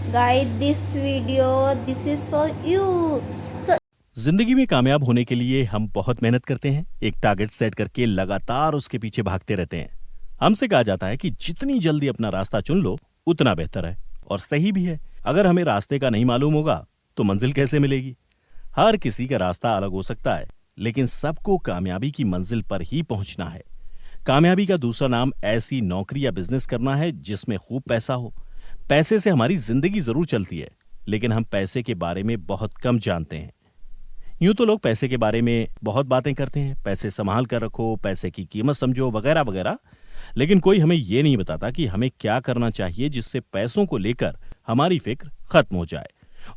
Guide this video. This is for you. So जिंदगी में कामयाब होने के लिए हम बहुत मेहनत करते हैं, एक टारगेट सेट करके लगातार उसके पीछे भागते रहते हैं। हमसे कहा जाता है कि जितनी जल्दी अपना रास्ता चुन लो उतना बेहतर है, और सही भी है। अगर हमें रास्ते का नहीं मालूम होगा तो मंजिल कैसे मिलेगी। हर किसी का रास्ता अलग हो सकता है, लेकिन सबको कामयाबी की मंजिल पर ही पहुंचना है। कामयाबी का दूसरा नाम ऐसी नौकरी या बिजनेस करना है जिसमें खूब पैसा हो। पैसे से हमारी जिंदगी जरूर चलती है, लेकिन हम पैसे के बारे में बहुत कम जानते हैं। यूं तो लोग पैसे के बारे में बहुत बातें करते हैं, पैसे संभाल कर रखो, पैसे की कीमत समझो, वगैरह वगैरह, लेकिन कोई हमें यह नहीं बताता कि हमें क्या करना चाहिए जिससे पैसों को लेकर हमारी फिक्र खत्म हो जाए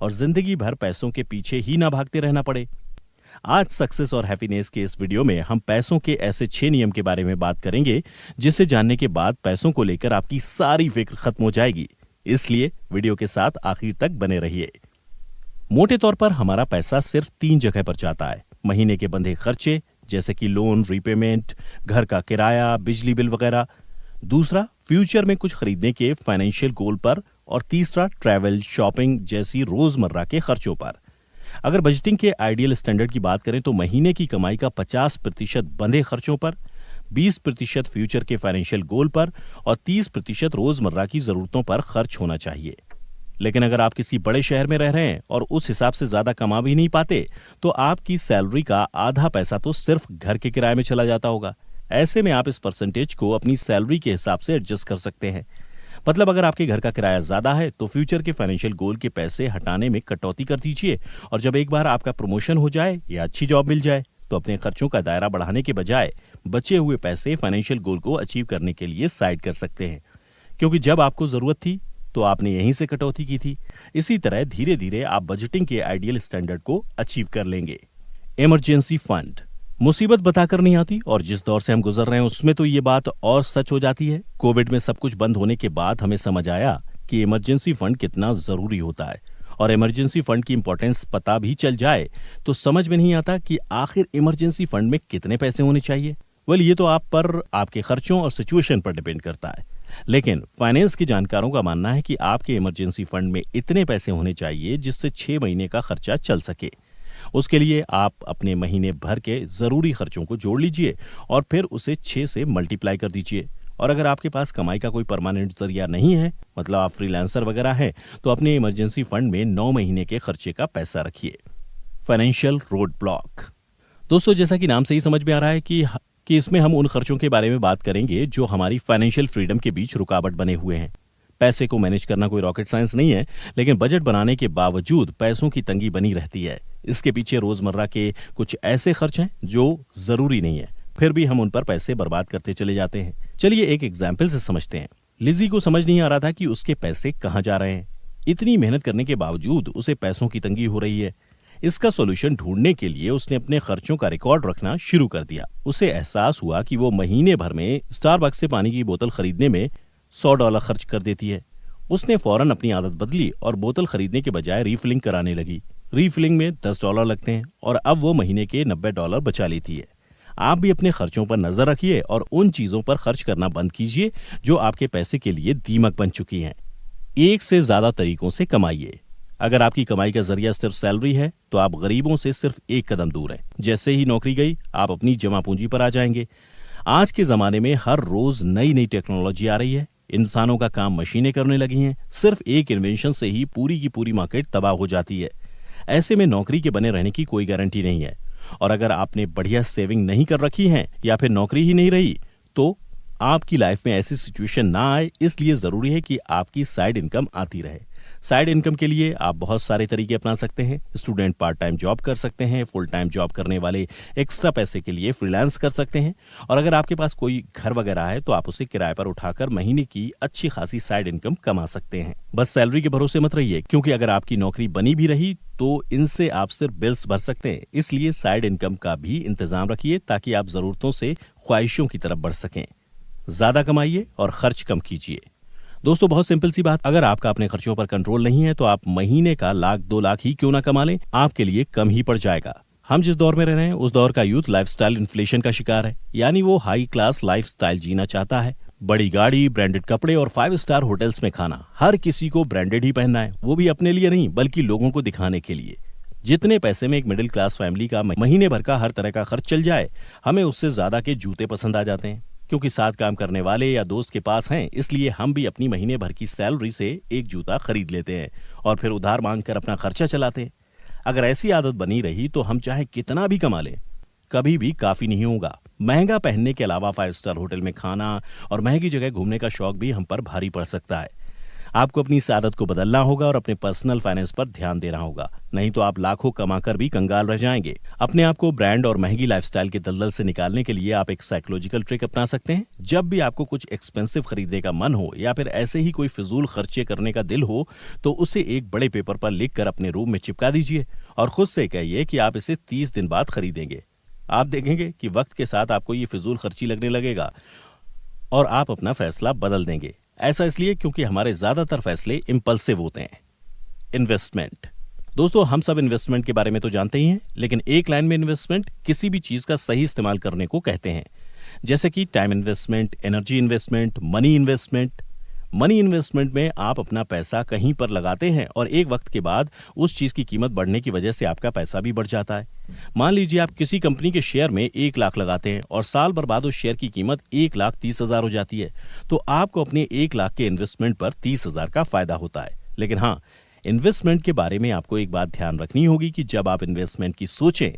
और जिंदगी भर पैसों के पीछे ही ना भागते रहना पड़े। आज सक्सेस और हैप्पीनेस के इस वीडियो में हम पैसों के ऐसे 6 नियम के बारे में बात करेंगे जिसे जानने के बाद पैसों को लेकर आपकी सारी फिक्र खत्म हो जाएगी। इसलिए वीडियो के साथ आखिर तक बने रहिए। मोटे तौर पर हमारा पैसा सिर्फ 3 जगह पर जाता है। महीने के बंधे खर्चे जैसे कि लोन, रीपेमेंट, घर का किराया, बिजली बिल वगैरह। दूसरा, फ्यूचर में कुछ खरीदने के फाइनेंशियल गोल पर। और तीसरा, ट्रैवल, शॉपिंग जैसी रोजमर्रा के खर्चों पर। अगर बजटिंग के आइडियल स्टैंडर्ड की बात करें तो महीने की कमाई का 50% बंधे खर्चों पर, 20% फ्यूचर के फाइनेंशियल गोल पर और 30% रोजमर्रा की जरूरतों पर खर्च होना चाहिए। लेकिन अगर आप किसी बड़े शहर में रह रहे हैं और उस हिसाब से ज्यादा कमा भी नहीं पाते, तो आपकी सैलरी का आधा पैसा तो सिर्फ घर के किराए में चला जाता होगा। ऐसे में आप इस परसेंटेज को अपनी सैलरी के हिसाब से एडजस्ट कर सकते हैं। मतलब अगर आपके घर का किराया ज्यादा है तो फ्यूचर के फाइनेंशियल गोल के पैसे हटाने में कटौती कर दीजिए, और जब एक बार आपका प्रमोशन हो जाए या अच्छी जॉब मिल जाए तो अपने खर्चों का दायरा बढ़ाने के बजाय बचे हुए पैसे फाइनेंशियल गोल को अचीव करने के लिए साइड कर सकते हैं, क्योंकि जब आपको जरूरत थी तो आपने यहीं से कटौती की थी। इसी तरह धीरे धीरे आप बजटिंग के आइडियल स्टैंडर्ड को अचीव कर लेंगे। इमरजेंसी फंड मुसीबत बताकर नहीं आती, और जिस दौर से हम गुजर रहे हैं उसमें तो ये बात और सच हो जाती है। कोविड में सब कुछ बंद होने के बाद हमें समझ आया कि इमरजेंसी फंड कितना जरूरी होता है, और इमरजेंसी फंड की इंपॉर्टेंस पता भी चल जाए तो समझ में नहीं आता कि आखिर इमरजेंसी फंड में कितने पैसे होने चाहिए। ये तो आप पर, आपके खर्चों और सिचुएशन पर डिपेंड करता है, लेकिन फाइनेंस के जानकारों का मानना है कि आपके इमरजेंसी फंड में इतने पैसे होने चाहिए जिससे 6 महीने का खर्चा चल सके। उसके लिए आप अपने महीने भर के जरूरी खर्चों को जोड़ लीजिए और फिर उसे 6 से मल्टीप्लाई कर दीजिए। और अगर आपके पास कमाई का कोई परमानेंट जरिया नहीं है, मतलब आप फ्रीलांसर वगैरह हैं, तो अपने इमरजेंसी फंड में 9 महीने के खर्चे का पैसा रखिए। फाइनेंशियल रोड ब्लॉक दोस्तों, जैसा कि नाम से ही समझ में आ रहा है कि इसमें हम उन खर्चों के बारे में बात करेंगे जो हमारी फाइनेंशियल फ्रीडम के बीच रुकावट बने हुए हैं। पैसे को मैनेज करना कोई रॉकेट साइंस नहीं है, लेकिन बजट बनाने के बावजूद पैसों की तंगी बनी रहती है। इसके पीछे रोजमर्रा के कुछ ऐसे खर्च हैं जो जरूरी नहीं है, फिर भी हम उन पर पैसे बर्बाद करते चले जाते हैं। चलिए एक एग्जाम्पल से समझते हैं। लिजी को समझ नहीं आ रहा था कि उसके पैसे कहाँ जा रहे हैं। इतनी मेहनत करने के बावजूद उसे पैसों की तंगी हो रही है। इसका सॉल्यूशन ढूंढने के लिए उसने अपने खर्चों का रिकॉर्ड रखना शुरू कर दिया। उसे एहसास हुआ कि वो महीने भर में स्टारबक्स से पानी की बोतल खरीदने में $100 खर्च कर देती है। उसने फौरन अपनी आदत बदली और बोतल खरीदने के बजाय रीफिलिंग कराने लगी। रीफिलिंग में $10 लगते हैं और अब वो महीने के $90 बचा लेती है। आप भी अपने खर्चों पर नजर रखिए और उन चीजों पर खर्च करना बंद कीजिए जो आपके पैसे के लिए दीमक बन चुकी हैं। एक से ज्यादा तरीकों से कमाइए। अगर आपकी कमाई का जरिया सिर्फ सैलरी है तो आप गरीबों से सिर्फ एक कदम दूर हैं। जैसे ही नौकरी गई आप अपनी जमा पूंजी पर आ जाएंगे। आज के जमाने में हर रोज नई नई टेक्नोलॉजी आ रही है। इंसानों का काम मशीनें करने लगी हैं। सिर्फ एक इन्वेंशन से ही पूरी की पूरी मार्केट तबाह हो जाती है। ऐसे में नौकरी के बने रहने की कोई गारंटी नहीं है, और अगर आपने बढ़िया सेविंग नहीं कर रखी है या फिर नौकरी ही नहीं रही तो आपकी लाइफ में ऐसी सिचुएशन ना आए, इसलिए जरूरी है कि आपकी साइड इनकम आती रहे। साइड इनकम के लिए आप बहुत सारे तरीके अपना सकते हैं। स्टूडेंट पार्ट टाइम जॉब कर सकते हैं, फुल टाइम जॉब करने वाले एक्स्ट्रा पैसे के लिए फ्रीलांस कर सकते हैं, और अगर आपके पास कोई घर वगैरह है तो आप उसे किराए पर उठाकर महीने की अच्छी खासी साइड इनकम कमा सकते हैं। बस सैलरी के भरोसे मत रहिए, क्योंकि अगर आपकी नौकरी बनी भी रही तो इनसे आप सिर्फ बिल्स भर सकते हैं। इसलिए साइड इनकम का भी इंतजाम रखिए ताकि आप जरूरतों से ख्वाहिशों की तरफ बढ़ सकें। ज्यादा कमाइए और खर्च कम कीजिए। दोस्तों, बहुत सिंपल सी बात, अगर आपका अपने खर्चों पर कंट्रोल नहीं है तो आप महीने का 1,00,000-2,00,000 ही क्यों ना कमा लें, आपके लिए कम ही पड़ जाएगा। हम जिस दौर में रह रहे हैं उस दौर का यूथ लाइफस्टाइल इन्फ्लेशन का शिकार है, यानी वो हाई क्लास लाइफस्टाइल जीना चाहता है। बड़ी गाड़ी, ब्रांडेड कपड़े और 5 स्टार होटल्स में खाना, हर किसी को ब्रांडेड ही पहनना है, वो भी अपने लिए नहीं बल्कि लोगों को दिखाने के लिए। जितने पैसे में एक मिडिल क्लास फैमिली का महीने भर का हर तरह का खर्च चल जाए, हमें उससे ज्यादा के जूते पसंद आ जाते हैं। क्योंकि साथ काम करने वाले या दोस्त के पास हैं, इसलिए हम भी अपनी महीने भर की सैलरी से एक जूता खरीद लेते हैं और फिर उधार मांग कर अपना खर्चा चलाते हैं। अगर ऐसी आदत बनी रही तो हम चाहे कितना भी कमा लें, कभी भी काफी नहीं होगा। महंगा पहनने के अलावा 5 स्टार होटल में खाना और महंगी जगह घूमने का शौक भी हम पर भारी पड़ सकता है। आपको अपनी इस आदत को बदलना होगा और अपने पर्सनल फाइनेंस पर ध्यान देना होगा, नहीं तो आप लाखों कमाकर भी कंगाल रह जाएंगे। अपने आप को ब्रांड और महंगी लाइफस्टाइल के दलदल से निकालने के लिए आप एक साइकोलॉजिकल ट्रिक अपना सकते हैं। जब भी आपको कुछ एक्सपेंसिव खरीदने का मन हो या फिर ऐसे ही कोई फिजूल खर्चे करने का दिल हो, तो उसे एक बड़े पेपर पर लिखकर अपने रूम में चिपका दीजिए और खुद से कहिए कि आप इसे 30 दिन बाद खरीदेंगे। आप देखेंगे कि वक्त के साथ आपको ये फिजूल खर्ची लगने लगेगा और आप अपना फैसला बदल देंगे। ऐसा इसलिए क्योंकि हमारे ज्यादातर फैसले इंपल्सिव होते हैं। इन्वेस्टमेंट। दोस्तों, हम सब इन्वेस्टमेंट के बारे में तो जानते ही हैं, लेकिन एक लाइन में इन्वेस्टमेंट किसी भी चीज का सही इस्तेमाल करने को कहते हैं, जैसे कि time investment, energy investment, money investment. Money investment में आप अपना पैसा कहीं पर लगाते हैं और एक वक्त के बाद उस चीज की कीमत बढ़ने की वजह से आपका पैसा भी बढ़ जाता है। मान लीजिए आप किसी कंपनी के शेयर में 1 लाख लगाते हैं और साल भर बाद उस शेयर की कीमत 1,30,000 हो जाती है, तो आपको अपने 1 लाख के इन्वेस्टमेंट पर 30,000 का फायदा होता है। लेकिन हाँ, इन्वेस्टमेंट के बारे में आपको एक बात ध्यान रखनी होगी कि जब आप इन्वेस्टमेंट की सोचें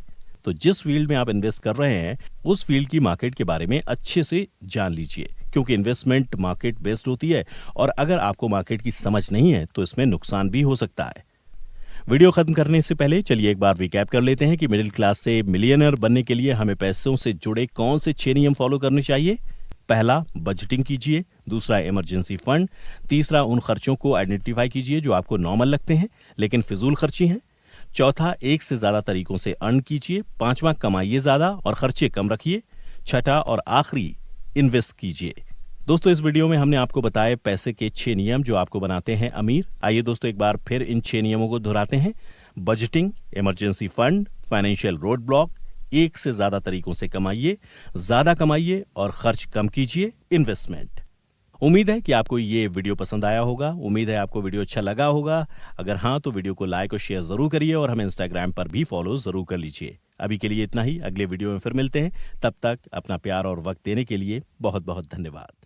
तो जिस फील्ड में आप इन्वेस्ट कर रहे हैं उस फील्ड की मार्केट के बारे में अच्छे से जान लीजिए, क्योंकि इन्वेस्टमेंट मार्केट बेस्ड होती है और अगर आपको मार्केट की समझ नहीं है तो इसमें नुकसान भी हो सकता है। वीडियो खत्म करने से पहले चलिए एक बार रिकैप कर लेते हैं कि मिडिल क्लास से मिलियनर बनने के लिए हमें पैसों से जुड़े कौन से 6 नियम फॉलो करने चाहिए। पहला, बजटिंग कीजिए। दूसरा, इमरजेंसी फंड। तीसरा, उन खर्चों को आइडेंटिफाई कीजिए जो आपको नॉर्मल लगते हैं लेकिन फिजूल खर्ची हैं। चौथा, एक से ज्यादा तरीकों से अर्न कीजिए। पांचवा, कमाइए ज्यादा और खर्चे कम रखिए। छठा और आखिरी, इन्वेस्ट कीजिए। दोस्तों, इस वीडियो में हमने आपको बताए पैसे के 6 नियम जो आपको बनाते हैं अमीर। आइए दोस्तों एक बार फिर इन 6 नियमों को दोहराते हैं। Budgeting, emergency fund, financial road block, एक से ज्यादा तरीकों से कमाइए, ज्यादा कमाइए और खर्च कम कीजिए, इन्वेस्टमेंट। उम्मीद है कि आपको ये वीडियो पसंद आया होगा। उम्मीद है आपको वीडियो अच्छा लगा होगा। अगर हाँ तो वीडियो को लाइक और शेयर जरूर करिए और हमें इंस्टाग्राम पर भी फॉलो जरूर कर लीजिए। अभी के लिए इतना ही, अगले वीडियो में फिर मिलते हैं। तब तक अपना प्यार और वक्त देने के लिए बहुत बहुत धन्यवाद।